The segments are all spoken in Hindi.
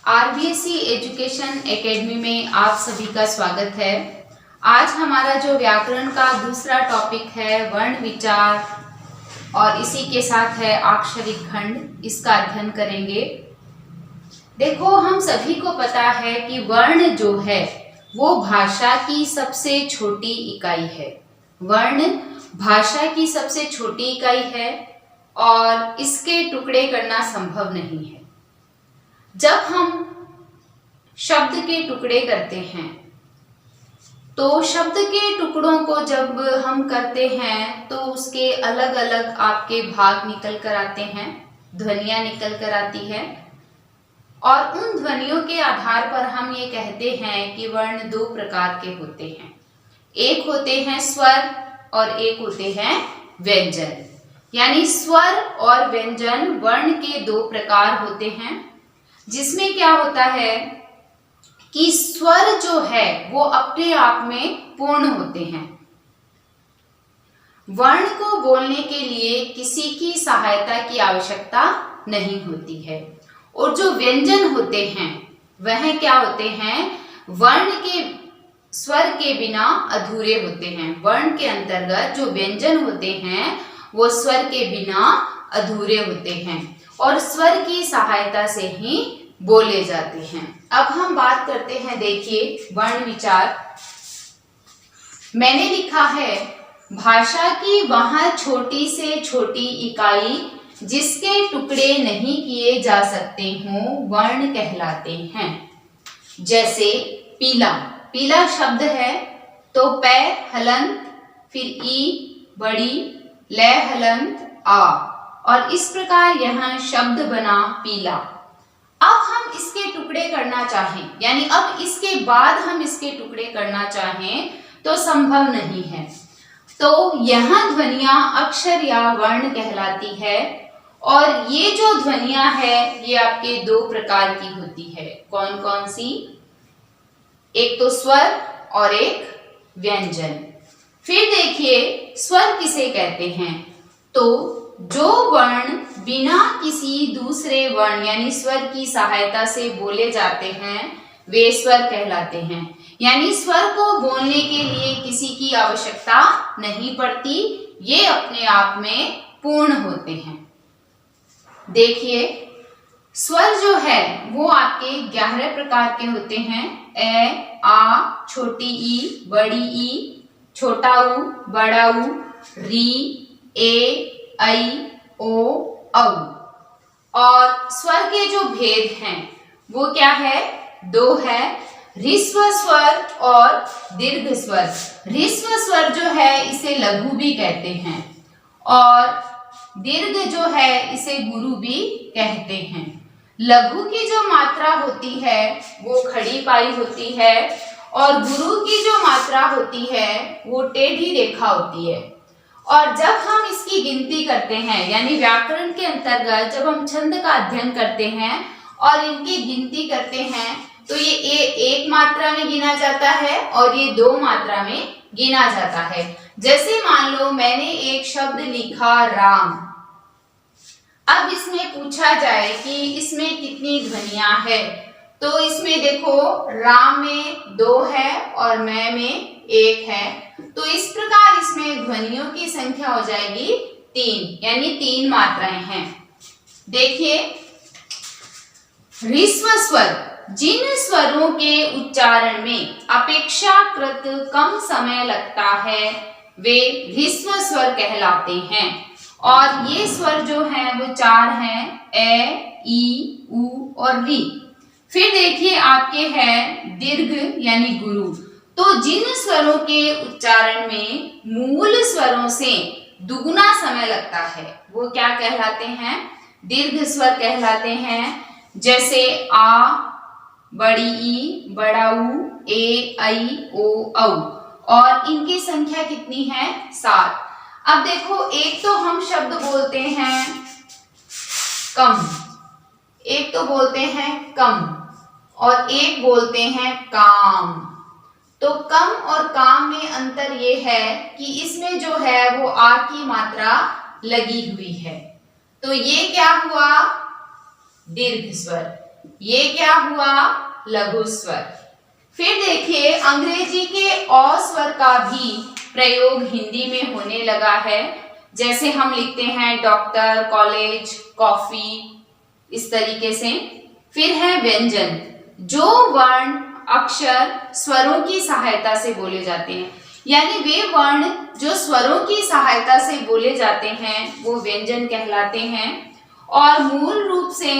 आरबीएससी एजुकेशन एकेडमी में आप सभी का स्वागत है। आज हमारा जो व्याकरण का दूसरा टॉपिक है वर्ण विचार और इसी के साथ है अक्षरिक खंड, इसका अध्ययन करेंगे। देखो, हम सभी को पता है कि वर्ण जो है वो भाषा की सबसे छोटी इकाई है। वर्ण भाषा की सबसे छोटी इकाई है और इसके टुकड़े करना संभव नहीं है। जब हम शब्द के टुकड़े करते हैं तो शब्द के टुकड़ों को जब हम करते हैं तो उसके अलग अलग आपके भाग निकल कर आते हैं, ध्वनियां निकल कर आती है और उन ध्वनियों के आधार पर हम ये कहते हैं कि वर्ण दो प्रकार के होते हैं। एक होते हैं स्वर और एक होते हैं व्यंजन। यानी स्वर और व्यंजन वर्ण के दो प्रकार होते हैं, जिसमें क्या होता है कि स्वर जो है वो अपने आप में पूर्ण होते हैं। वर्ण को बोलने के लिए किसी की सहायता की आवश्यकता नहीं होती है। और जो व्यंजन होते हैं वह क्या होते हैं, वर्ण के स्वर के बिना अधूरे होते हैं। वर्ण के अंतर्गत जो व्यंजन होते हैं वो स्वर के बिना अधूरे होते हैं और स्वर की सहायता से ही बोले जाते हैं। अब हम बात करते हैं, देखिए, वर्ण विचार। मैंने लिखा है, भाषा की वह छोटी से छोटी इकाई जिसके टुकड़े नहीं किए जा सकते हों वर्ण कहलाते हैं। जैसे पीला, पीला शब्द है तो पै हलंत, फिर ई बड़ी, लै हलंत आ, और इस प्रकार यह शब्द बना पीला। अब हम इसके टुकड़े करना चाहें, यानी अब इसके बाद हम इसके टुकड़े करना चाहें तो संभव नहीं है। तो यह ध्वनियां अक्षर या वर्ण कहलाती है और ये जो ध्वनियां है ये आपके दो प्रकार की होती है। कौन कौन सी? एक तो स्वर और एक व्यंजन। फिर देखिए, स्वर किसे कहते हैं? तो जो वर्ण बिना किसी दूसरे वर्ण यानी स्वर की सहायता से बोले जाते हैं वे स्वर कहलाते हैं। यानी स्वर को बोलने के लिए किसी की आवश्यकता नहीं पड़ती, ये अपने आप में पूर्ण होते हैं। देखिए, स्वर जो है वो आपके 11 प्रकार के होते हैं। ए, आ, छोटी ई, बड़ी ई, छोटा ऊ, बड़ा ऊ, री, ए, ऐ, ओ, औ। और स्वर के जो भेद हैं वो क्या है? दो है, ह्रस्व स्वर और दीर्घ स्वर। ह्रस्व स्वर जो है इसे लघु भी कहते हैं और दीर्घ जो है इसे गुरु भी कहते हैं। लघु की जो मात्रा होती है वो खड़ी पाई होती है और गुरु की जो मात्रा होती है वो टेढ़ी रेखा होती है। और जब हम इसकी गिनती करते हैं, यानी व्याकरण के अंतर्गत जब हम छंद का अध्ययन करते हैं और इनकी गिनती करते हैं तो ये एक मात्रा में गिना जाता है और ये दो मात्रा में गिना जाता है। जैसे मान लो मैंने एक शब्द लिखा राम। अब इसमें पूछा जाए कि इसमें कितनी ध्वनियां है, तो इसमें देखो, राम में 2 है और मैं में 1 है, तो इस प्रकार इसमें ध्वनियों की संख्या हो जाएगी 3, यानी 3 मात्राएं हैं। देखिए, ह्रस्व स्वर, जिन स्वरों के उच्चारण में अपेक्षाकृत कम समय लगता है वे ह्रस्व स्वर कहलाते हैं और ये स्वर जो हैं वो 4 हैं, ए, ई, उ और री। फिर देखिए आपके हैं दीर्घ यानी गुरु। तो जिन स्वरों के उच्चारण में मूल स्वरों से दुगुना समय लगता है वो क्या कहलाते हैं? दीर्घ स्वर कहलाते हैं। जैसे आ, बड़ी ई, बड़ा ऊ, ए, ऐ, ओ, औ, और इनकी संख्या कितनी है? 7। अब देखो, एक तो हम शब्द बोलते हैं कम, एक तो बोलते हैं कम और एक बोलते हैं काम। तो कम और काम में अंतर ये है कि इसमें जो है वो आ की मात्रा लगी हुई है, तो ये क्या हुआ? दीर्घ स्वर। ये क्या हुआ? लघु स्वर। फिर देखिए अंग्रेजी के अ स्वर का भी प्रयोग हिंदी में होने लगा है। जैसे हम लिखते हैं डॉक्टर, कॉलेज, कॉफी, इस तरीके से। फिर है व्यंजन, जो वर्ण अक्षर स्वरों की सहायता से बोले जाते हैं, यानी वे वर्ण जो स्वरों की सहायता से बोले जाते हैं वो व्यंजन कहलाते हैं। और मूल रूप से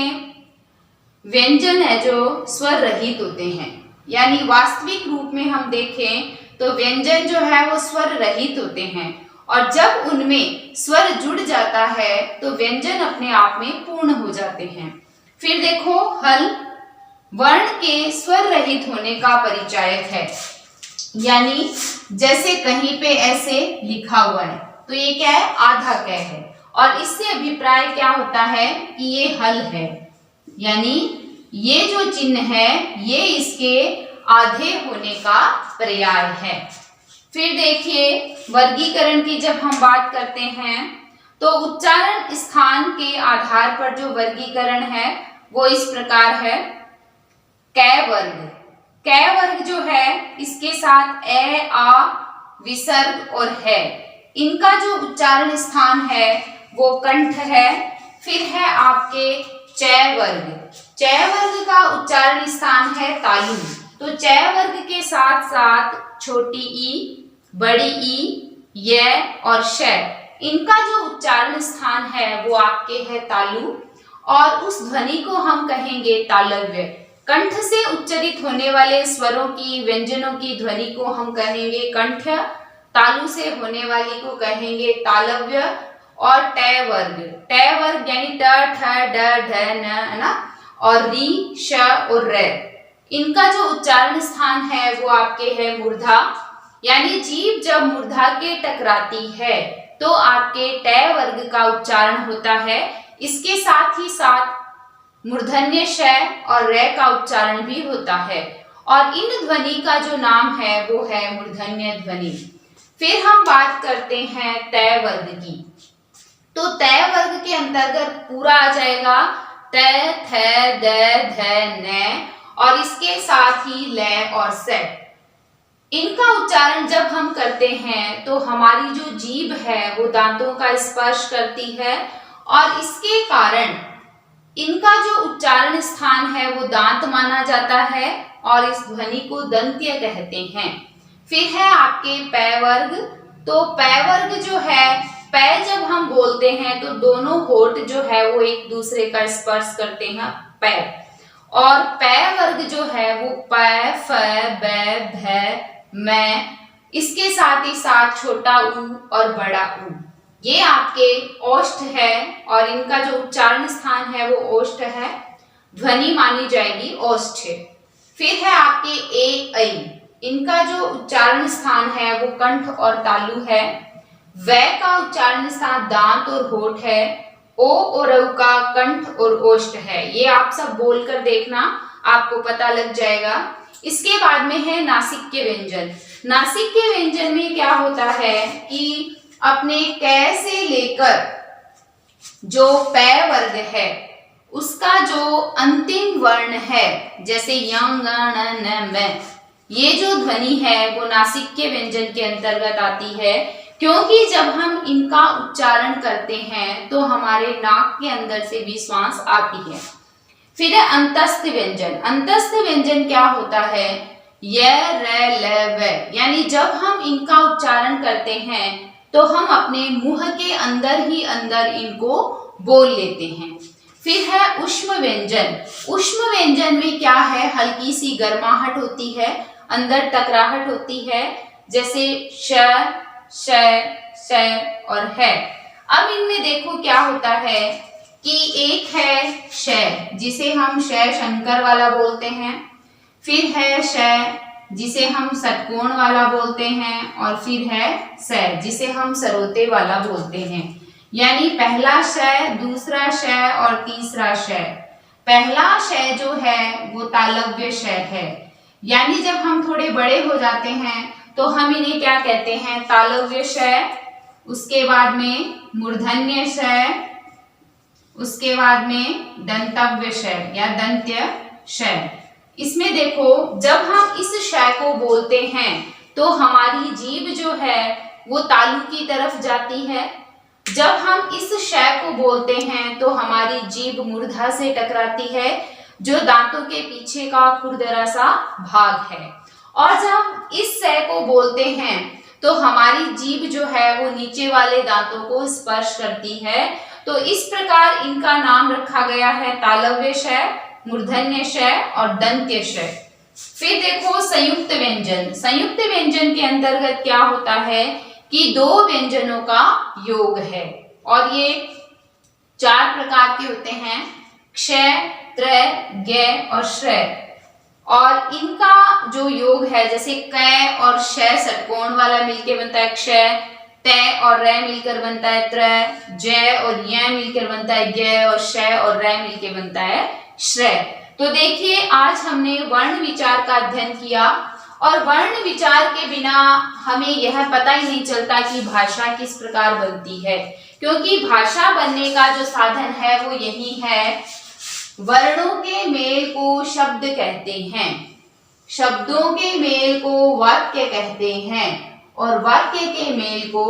व्यंजन है जो स्वर रहित होते हैं, यानी वास्तविक रूप में हम देखें तो व्यंजन जो है वो स्वर रहित होते हैं, और जब उनमें स्वर जुड़ जाता है तो व्यंजन अपने आप में पूर्ण हो जाते हैं। फिर देखो हल वर्ण के स्वर रहित होने का परिचायक है, यानी जैसे कहीं पे ऐसे लिखा हुआ है तो ये क्या है? आधा क है, और इससे अभिप्राय क्या होता है कि ये हल है, यानी ये जो चिन्ह है ये इसके आधे होने का पर्याय है। फिर देखिए वर्गीकरण की जब हम बात करते हैं तो उच्चारण स्थान के आधार पर जो वर्गीकरण है वो इस प्रकार है। कै वर्ग, कै वर्ग जो है इसके साथ ए, आ, विसर्ग और है, इनका जो उच्चारण स्थान है वो कंठ है। फिर है आपके चै वर्ग, चै वर्ग का उच्चारण स्थान है तालु। तो चै वर्ग के साथ साथ छोटी ई, बड़ी ई, य और श, इनका जो उच्चारण स्थान है वो आपके है तालु, और उस ध्वनि को हम कहेंगे तालव्य। कंठ से उच्चरित होने वाले स्वरों की, व्यंजनों की ध्वनि को हम कहेंगे कंठ, तालु से होने वाली को कहेंगे तालव्य। और टै वर्ग यानी ट, ठ, ड, ढ, न, है ना, और री, श और र, इनका जो उच्चारण स्थान है वो आपके है मूर्धा, यानी जीभ जब मूर्धा के टकराती है तो आपके टै वर्ग का उच्चारण होता है। इसके साथ ही साथ मूर्धन्य श और र का उच्चारण भी होता है, और इन ध्वनि का जो नाम है वो है मूर्धन्य ध्वनि। फिर हम बात करते हैं तै वर्ग की, तो तै वर्ग के अंतर्गत पूरा आ जाएगा त, थ, द, ध, न, और इसके साथ ही ल और स। इनका उच्चारण जब हम करते हैं तो हमारी जो जीभ है वो दांतों का स्पर्श करती है, और इसके कारण इनका जो उच्चारण स्थान है वो दांत माना जाता है, और इस ध्वनि को दंत्य कहते हैं। फिर है आपके पै वर्ग, तो पै वर्ग जो है, पै जब हम बोलते हैं तो दोनों होठ जो है वो एक दूसरे का स्पर्श करते हैं, पै। और पै वर्ग जो है वो पै, फ, ब, भ, मै, इसके साथ ही साथ छोटा ऊ और बड़ा ऊ, ये आपके ओष्ठ है, और इनका जो उच्चारण स्थान है वो ओष्ठ है, ध्वनि मानी जाएगी ओष्ठ। फिर है आपके ए, ऐ, इनका जो उच्चारण स्थान है वो कंठ और तालु है। वै का उच्चारण स्थान दांत और होठ है। ओ और औ का कंठ और ओष्ठ है। ये आप सब बोलकर देखना, आपको पता लग जाएगा। इसके बाद में है नासिक के व्यंजन। नासिक के व्यंजन में क्या होता है कि अपने कै से लेकर जो पै वर्ग है उसका जो अंतिम वर्ण है, जैसे यं, ङ, न, म, ये जो ध्वनि है वो नासिक के व्यंजन के अंतर्गत आती है, क्योंकि जब हम इनका उच्चारण करते हैं तो हमारे नाक के अंदर से भी श्वास आती है। फिर है अंतस्थ व्यंजन। अंतस्थ व्यंजन क्या होता है? य, र, ल, व, यानी जब हम इनका उच्चारण करते हैं तो हम अपने मुंह के अंदर ही अंदर इनको बोल लेते हैं। फिर है उष्म व्यंजन। उष्म व्यंजन में क्या है? हल्की सी गर्माहट होती है, अंदर टकराहट होती है, जैसे श, श, श और है। अब इनमें देखो क्या होता है कि एक है श, जिसे हम श शंकर वाला बोलते हैं। फिर है श, जिसे हम षटकोण वाला बोलते हैं, और फिर है स, जिसे हम सरोते वाला बोलते हैं। यानी पहला श, दूसरा श और तीसरा श। पहला श जो है वो तालव्य श है, यानी जब हम थोड़े बड़े हो जाते हैं तो हम इन्हें क्या कहते हैं? तालव्य श। उसके बाद में मूर्धन्य श, उसके बाद में दंतव्य श या दंत्य श। इसमें देखो जब हम इस श को बोलते हैं तो हमारी जीभ जो है वो तालु की तरफ जाती है। जब हम इस श को बोलते हैं तो हमारी जीभ मूर्धा से टकराती है, जो दांतों के पीछे का खुरदरा सा भाग है। और जब इस स को बोलते हैं तो हमारी जीभ जो है वो नीचे वाले दांतों को स्पर्श करती है। तो इस प्रकार इनका नाम रखा गया है तालव्य श, मूर्धन्य श और दंत्य श। फिर देखो संयुक्त व्यंजन। संयुक्त व्यंजन के अंतर्गत क्या होता है कि दो व्यंजनों का योग है और ये 4 प्रकार के होते हैं, क्ष, त्र, ज्ञ और श्रय। और इनका जो योग है जैसे क और श षटकोण वाला मिलके बनता है क्ष, त और र मिलकर बनता है त्र, ज और य मिलकर बनता है ज्ञ और श और र मिलके बनता है श्रय। तो देखिए आज हमने वर्ण विचार का अध्ययन किया और वर्ण विचार के बिना हमें यह पता ही नहीं चलता कि भाषा किस प्रकार बनती है, क्योंकि भाषा बनने का जो साधन है वो यही है। वर्णों के मेल को शब्द कहते हैं, शब्दों के मेल को वाक्य कहते हैं और वाक्य के मेल को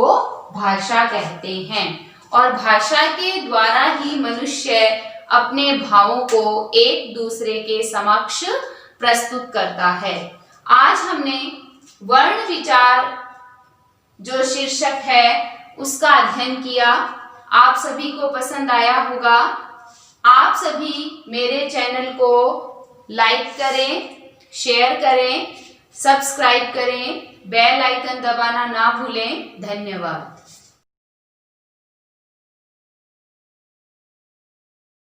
भाषा कहते हैं। और भाषा के द्वारा ही मनुष्य अपने भावों को एक दूसरे के समक्ष प्रस्तुत करता है। आज हमने वर्ण विचार जो शीर्षक है उसका अध्ययन किया। आप सभी को पसंद आया होगा। आप सभी मेरे चैनल को लाइक करें, शेयर करें, सब्सक्राइब करें, बेल आइकन दबाना ना भूलें। धन्यवाद।